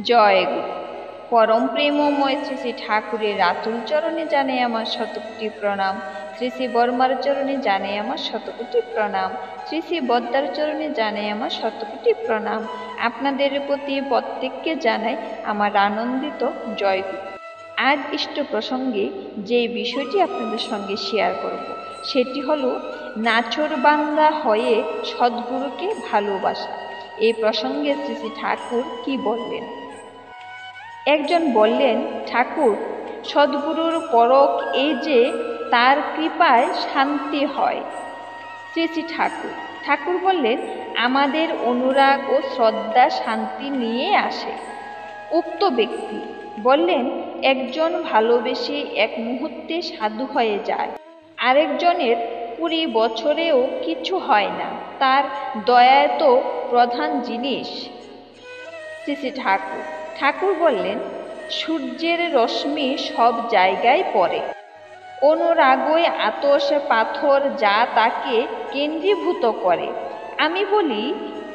জয় গুরু। পরম প্রেমময় শ্রী শ্রী ঠাকুরের রাতুল চরণে জানাই আমার শতকোটি প্রণাম। শ্রী শ্রী বর্মার চরণে জানাই আমার শতকোটি প্রণাম। শ্রী শ্রী বদ্দার চরণে জানাই আমার শতকোটি প্রণাম। আপনাদের প্রতি প্রত্যেককে জানাই আমার আনন্দিত জয় গুরু। আজ ইষ্ট প্রসঙ্গে যে বিষয়টি আপনাদের সঙ্গে শেয়ার করব সেটি হলো নাছোড়বান্দা হয়ে সদ্গুরুকে ভালোবাসা। এই প্রসঙ্গে শ্রী শ্রী ঠাকুর কি বললেন? একজন বললেন, ঠাকুর, সদ্গুরুর পরখ এই যে তার কৃপায় শান্তি হয়। শ্রী শ্রী ঠাকুর বললেন, আমাদের অনুরাগ ও শ্রদ্ধা শান্তি নিয়ে আসে। উক্ত ব্যক্তি বললেন, একজন ভালোবেসে এক মুহূর্তে সাধু হয়ে যায়, আরেকজনের 20 বছরেও কিছু হয় না, তার দয়া তো প্রধান জিনিস। শ্রী শ্রী ঠাকুর বললেন, সূর্যের রশ্মি সব জায়গায় পড়ে, অনুরাগই আতশ পাথর যা তাকে কেন্দ্রীভূত করে। আমি বলি,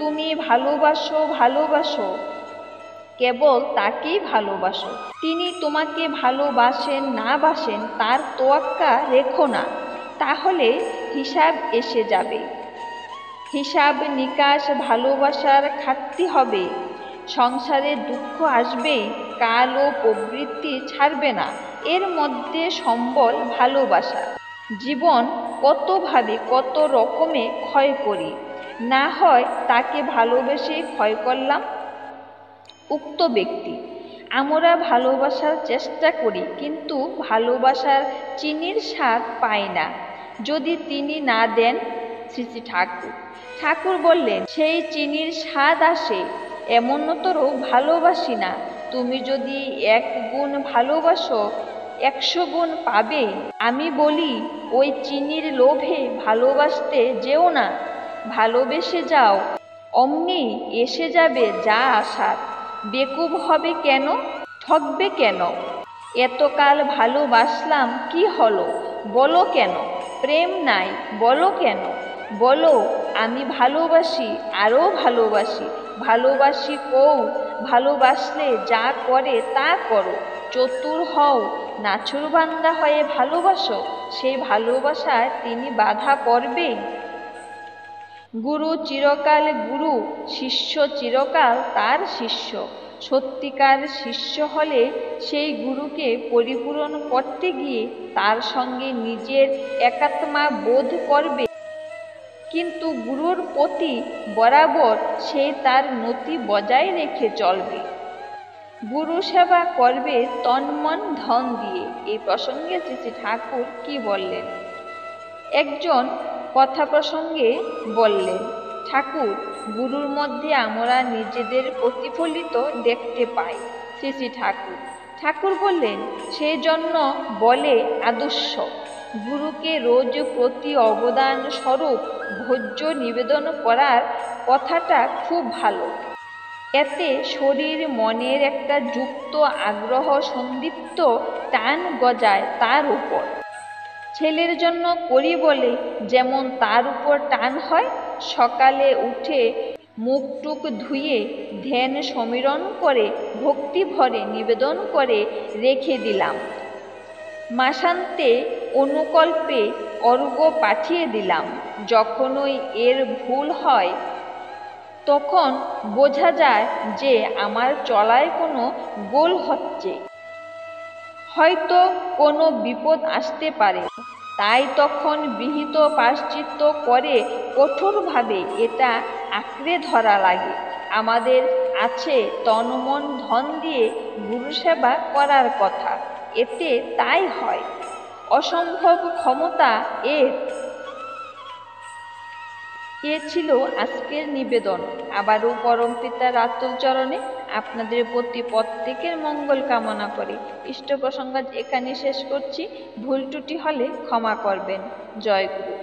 তুমি ভালোবাসো, কেবল তাকেই ভালোবাসো। তিনি তোমাকে ভালোবাসেন না বাসেন তার তোয়াক্কা রেখো না, তাহলে হিসাব এসে যাবে। হিসাব নিকাশ ভালোবাসার খাটতে হবে। সংসারে দুঃখ আসবেই, কাল ও প্রবৃত্তি ছাড়বে না, এর মধ্যে সম্বল ভালোবাসা। জীবন কতভাবে কত রকমে ক্ষয় করি, না হয় তাকে ভালোবেসে ক্ষয় করলাম। উক্ত ব্যক্তি, আমরা ভালোবাসার চেষ্টা করি, কিন্তু ভালোবাসার চিনির স্বাদ পাই না, যদি তিনি না দেন। শ্রী শ্রী ঠাকুর বললেন, সেই চিনির স্বাদ আসে, এমনতর ভালোবাসি না। তুমি যদি 1 গুণ ভালোবাসো, 100 গুণ পাবে। আমি বলি, ওই চিনির লোভে ভালোবাসতে যেও না, ভালোবেসে যাও, অমনি এসে যাবে যা আসার। বেকুব হবে কেন, ঠকবে কেন? এতকাল ভালোবাসলাম, কি হলো বলো কেন? প্রেম নাই বলো কেন? বলো, আমি ভালোবাসি, আরও ভালোবাসি কও। ভালোবাসলে যা করে তা করো, চতুর হও, নাছোড়বান্দা হয়ে ভালোবাসো, সেই ভালোবাসায় তিনি বাধা পড়বেই। গুরু চিরকাল গুরু, শিষ্য চিরকাল তার শিষ্য। সত্যিকার শিষ্য হলে সেই গুরুকে পরিপূরণ করতে গিয়ে তার সঙ্গে নিজের একাত্মা বোধ করবে, কিন্তু গুরুর প্রতি বরাবর সে তার নতি বজায় রেখে চলবে। গুরু সেবা করবে তন মন ধন দিয়ে। এই প্রসঙ্গে শ্রী শ্রী ঠাকুর কি বললেন? একজন কথা প্রসঙ্গে বললেন, ঠাকুর, গুরুর মধ্যে আমরা নিজেদের প্রতিফলিত দেখতে পাই। শ্রী শ্রী ঠাকুর বললেন, সেই জন্য বলে আদর্শ। গুরুকে রোজ প্রতি অবদান স্বরূপ ভোজ্য নিবেদন করার কথাটা খুব ভালো। এতে শরীর মনের একটা যুক্ত আগ্রহ সন্দীপ্ত টান গজায় তার উপর। ছেলের জন্য করি বলে যেমন তার উপর টান হয়। সকালে উঠে মুখটুক ধুয়ে ধ্যান সমীরণ করে ভক্তি ভরে নিবেদন করে রেখে দিলাম। মাসান্তে অনুকল্পে অর্ঘ্য পাঠিয়ে দিলাম। যখনই এর ভুল হয়, তখন বোঝা যায় যে আমার চলায় কোনো গোল হচ্ছে, হয়তো কোনো বিপদ আসতে পারে। তাই তখন বিহিত প্রায়শ্চিত্ত করে কঠোরভাবে এটা আঁকড়ে ধরা লাগে। আমাদের আছে তন মন ধন দিয়ে গুরু সেবা করার কথা, এতে তাই হয়। অসম্ভব ক্ষমতা এর। এ ছিল আজকের নিবেদন। আবারও পরম পিতার আতুল চরণে আপনাদের প্রতি প্রত্যেকের মঙ্গল কামনা করে ইষ্ট প্রসঙ্গ এখানে শেষ করছি। ভুল ত্রুটি হলে ক্ষমা করবেন। জয় গুরু।